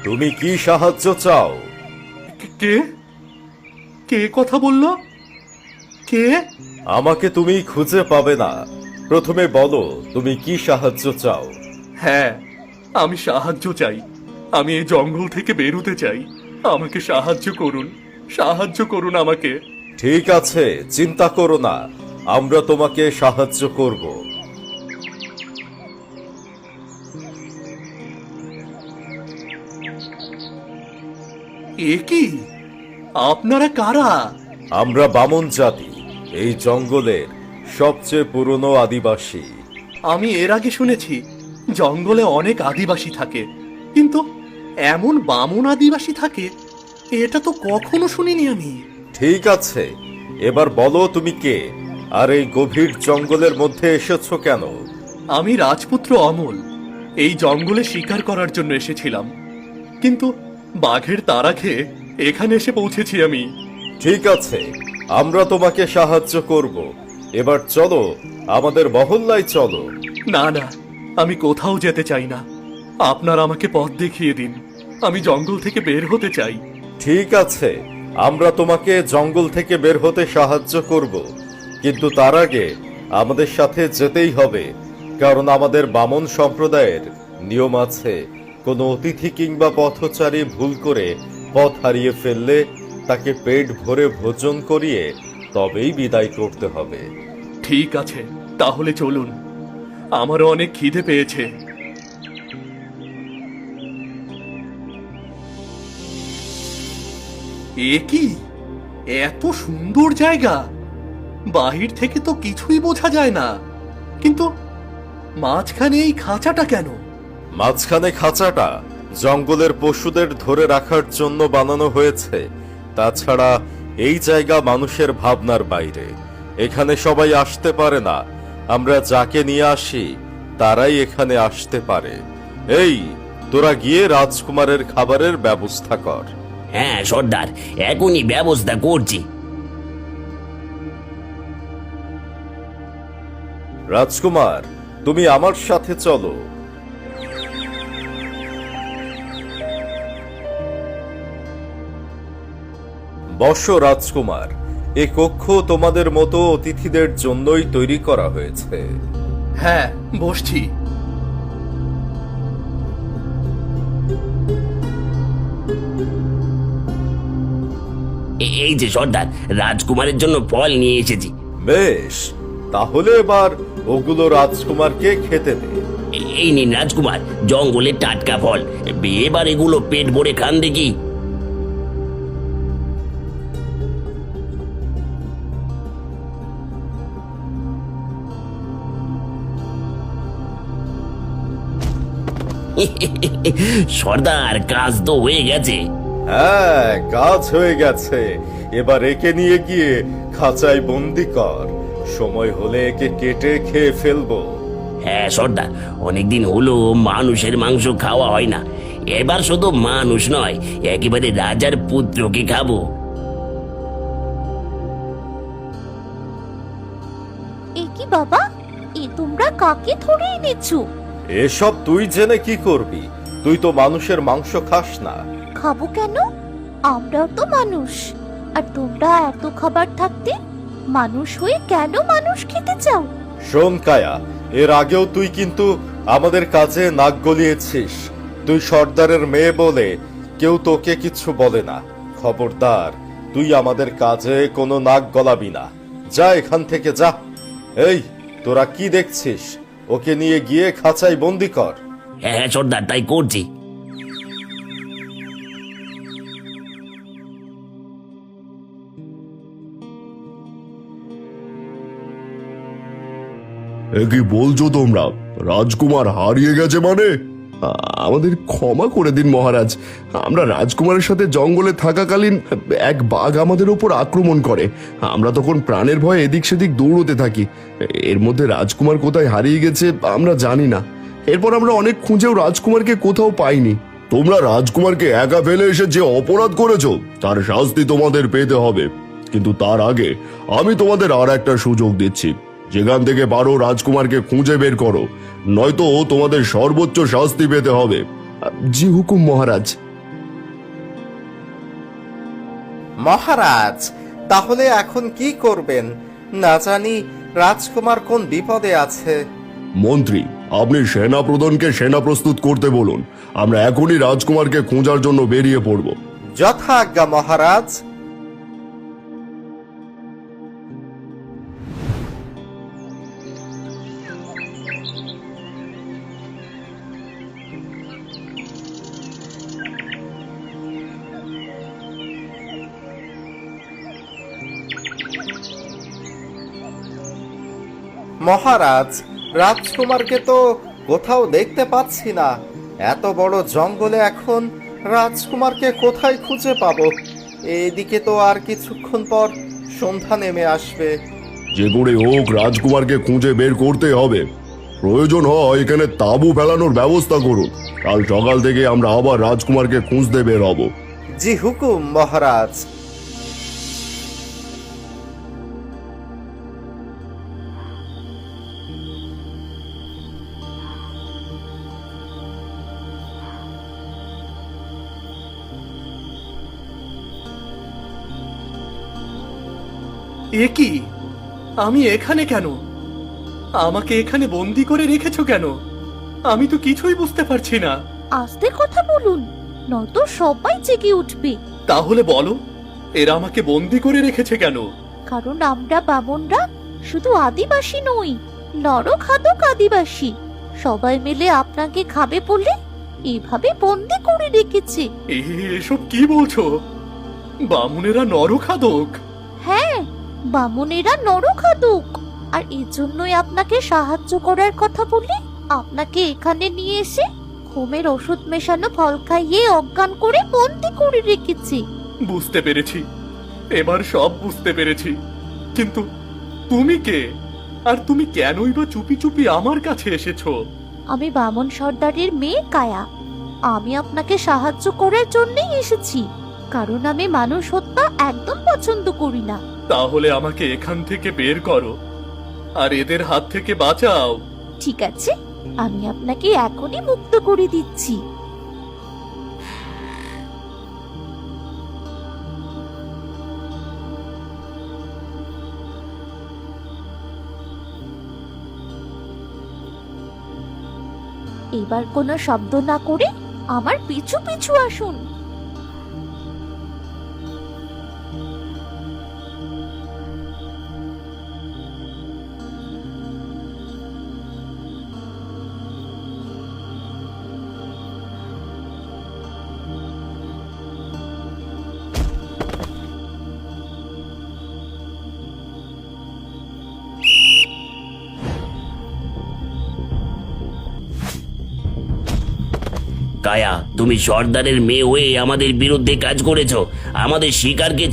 তুমি কি সাহায্য চাও? কে কে কথা বললো? কে? আমাকে তুমি খুঁজে পাবে না। প্রথমে বলো তুমি কি সাহায্য চাও। হ্যাঁ, আমি সাহায্য চাই। আমি এই জঙ্গল থেকে বের হতে চাই। আমাকে সাহায্য করুন আমাকে। ঠিক আছে, চিন্তা করো না, আমরা তোমাকে সাহায্য করব। এ কি? আপনারা কারা? আমরা বামন জাতি, এই জঙ্গলের সবচেয়ে পুরনো আদিবাসী। আমি এর আগে শুনেছি জঙ্গলে অনেক আদিবাসী থাকে, কিন্তু এমন বামন আদিবাসী থাকে এটা তো কখনো শুনিনি আমি। ঠিক আছে, এবার বলো তুমি কে, আর এই গভীর জঙ্গলের মধ্যে এসেছো কেন? আমি রাজপুত্র অমল। এই জঙ্গলে শিকার করার জন্য এসেছিলাম, কিন্তু বাঘের তাড়া খেয়ে এখানে এসে পৌঁছেছি আমি। ঠিক আছে, আমরা তোমাকে সাহায্য করব। এবার চলো, আমাদের মহল্লায় চলো। না না, আমি কোথাও যেতে চাই না। আপনারা আমাকে পথ দেখিয়ে দিন। আমি জঙ্গল থেকে বের হতে চাই। ঠিক আছে, আমরা তোমাকে জঙ্গল থেকে বের হতে সাহায্য করব, কিন্তু তার আগে আমাদের সাথে যেতেই হবে, কারণ আমাদের বামন সম্প্রদায়ের নিয়ম আছে, কোনো অতিথি কিংবা পথচারী ভুল করে পথ হারিয়ে ফেললে তাকে পেট ভরে ভোজন করিয়ে তবেই বিদায় করতে হবে। ঠিক আছে, তাহলে চলুন। আমারও অনেক খিদে পেয়েছে। এ কি? এত সুন্দর জায়গা! বাহির থেকে তো কিছুই বোঝা যায় না, কিন্তু মাঝখানে এই খাঁচাটা কেন? মাঝখানে খাঁচাটা জঙ্গলের পশুদের ধরে রাখার জন্য বানানো হয়েছে। তাছাড়া এই জায়গা মানুষের ভাবনার বাইরে, এখানে সবাই আসতে পারে না। আমরা যাকে নিয়ে আসি তারাই এখানে আসতে পারে। এই, তোরা গিয়ে রাজকুমারের খাবারের ব্যবস্থা কর। হ্যাঁ সর্দার, এখনই ব্যবস্থা করছি। রাজকুমার, তুমি আমার সাথে চলো। বসো রাজকুমার, এ কক্ষ তোমাদের মতো অতিথিদের জন্যই তৈরি করা হয়েছে। হ্যাঁ, বসছি। এই যে সর্দার, রাজকুমারের জন্য ফল নিয়ে এসেছি। বেশ, তাহলে এবার ওগুলো রাজকুমারকে খেতে দে। এই নিন রাজকুমার, জঙ্গলের টাটকা ফল। এবার এগুলো পেট ভরে খান দেখি। সর্দার, কাজ তো হয়ে গেছে। হ্যাঁ, কাজ হয়ে গেছে। এবার একে নিয়ে গিয়ে খাঁচায় বন্দি কর। সময় হলে একে কেটে খেয়ে ফেলবো। হ্যাঁ সর্দার, অনেকদিন হলো মানুষের মাংস খাওয়া হয় না। এবার শুধু মানুষ নয়, একেবারে রাজার পুত্রকে খাবো। এ কি বাবা, এ তোমরা কাকে ধরে এনেছো? এসব তুই জেনে কি করবি? তুই তো মানুষের মাংস খাস না। খাবো কেন? আমরাও তো মানুষ। আর তোমরা এত খাবার থাকতে মানুষ হয়ে কেন মানুষ খেতে চাও? শোন কায়া, এর আগেও তুই কিন্তু আমাদের কাজে নাক গলিয়েছিস। তুই সর্দারের মেয়ে বলে কেউ তোকে কিছু বলে না। খবরদার, তুই আমাদের কাজে কোনো নাক গলাবি না। যা এখান থেকে, যা। এই, তোরা কি দেখছিস? ওকে নিয়ে গিয়ে খাঁচায় বন্দি কর। হ্যাঁ সর্দার, তাই করছি। এ কি বলছো তোমরা? রাজকুমার হারিয়ে গেছে মানে? আমাদের ক্ষমা করে দিন মহারাজ। আমরা রাজকুমারের সাথে জঙ্গলে থাকাকালীন এক বাঘ আমাদের উপর আক্রমণ করে। আমরা তখন প্রাণের ভয়ে এদিক সেদিক দৌড়তে থাকি। এর মধ্যে রাজকুমার কোথায় হারিয়ে গেছে আমরা জানি না। এরপর আমরা অনেক খুঁজেও রাজকুমারকে কোথাও পাইনি। তোমরা রাজকুমারকে একা ফেলে এসে যে অপরাধ করেছো তার শাস্তি তোমাদের পেতে হবে। কিন্তু তার আগে আমি তোমাদের আর একটা সুযোগ দিচ্ছি। যেখান থেকে পারো রাজকুমারকে খুঁজে বের করো, নয়তো তোমাদের সর্বোচ্চ শাস্তি পেতে হবে। জি হুকুম মহারাজ। মহারাজ, তাহলে এখন কি করবেন? না জানি রাজকুমার কোন বিপদে আছে। মন্ত্রী, আপনি সেনা প্রধানকে সেনা প্রস্তুত করতে বলুন। আমরা এখনই রাজকুমারকে খোঁজার জন্য বেরিয়ে পড়ব। যথা আজ্ঞা মহারাজ। মহারাজ, রাজকুমারকে তো কোথাও দেখতে পাচ্ছি না। এত বড় জঙ্গলে এখন রাজকুমারকে কোথায় খুঁজে পাবো? এদিকে তো আর কিছুক্ষণ পর সন্ধ্যা নেমে আসবে। যে করে হোক রাজকুমারকে খুঁজে বের করতে হবে। প্রয়োজন হয় এখানে তাঁবু ফেলানোর ব্যবস্থা করুন। কাল সকাল থেকে আমরা আবার রাজকুমারকে খুঁজতে বের হব। জি হুকুম মহারাজ। এ কি? আমি এখানে কেন? আমাকে এখানে বন্দি করে রেখেছো কেন? আমি তো কিছুই বুঝতে পারছি না। আস্তে কথা বলুন, নয়তো সবাই জেগে উঠবে। তাহলে বলো, এরা আমাকে বন্দি করে রেখেছে কেন? কারণ আমরা বামনরা শুধু আদিবাসী নই, নরখাদক আদিবাসী। সবাই মিলে আপনাকে খাবে বলে এভাবে বন্দি করে রেখেছে। এসব কি বলছো? বামুনেরা নরখাদক? হ্যাঁ, বামনেরা নরখাদক। আর এজন্যই আপনাকে সাহায্য করার কথা বলে আপনাকে এখানে নিয়ে এসে ঘুমের ওষুধ মেশানো ফল খাইয়ে অজ্ঞান করে বন্দি করে রেখেছে। বুঝতে পেরেছি, এবার সব বুঝতে পেরেছি। কিন্তু তুমি কে? আর তুমি কেনই বা চুপি চুপি আমার কাছে এসেছো? আমি বামন সর্দারের মেয়ে কায়া। আমি আপনাকে সাহায্য করার জন্যই এসেছি, কারণ আমি মানুষ হত্যা একদম পছন্দ করি না। তাহলে আমাকে এখান থেকে বের করো আর এদের হাত থেকে বাঁচাও। ঠিক আছে, আমি আপনাকে এখনই মুক্ত করে দিচ্ছি। এবার কোনো শব্দ না করে আমার পিছু পিছু আসুন। কায়া, তুমি সর্দারের মেয়ে হয়ে আমাদের বিরুদ্ধে কাজ করেছো। আমাদের শিকারকে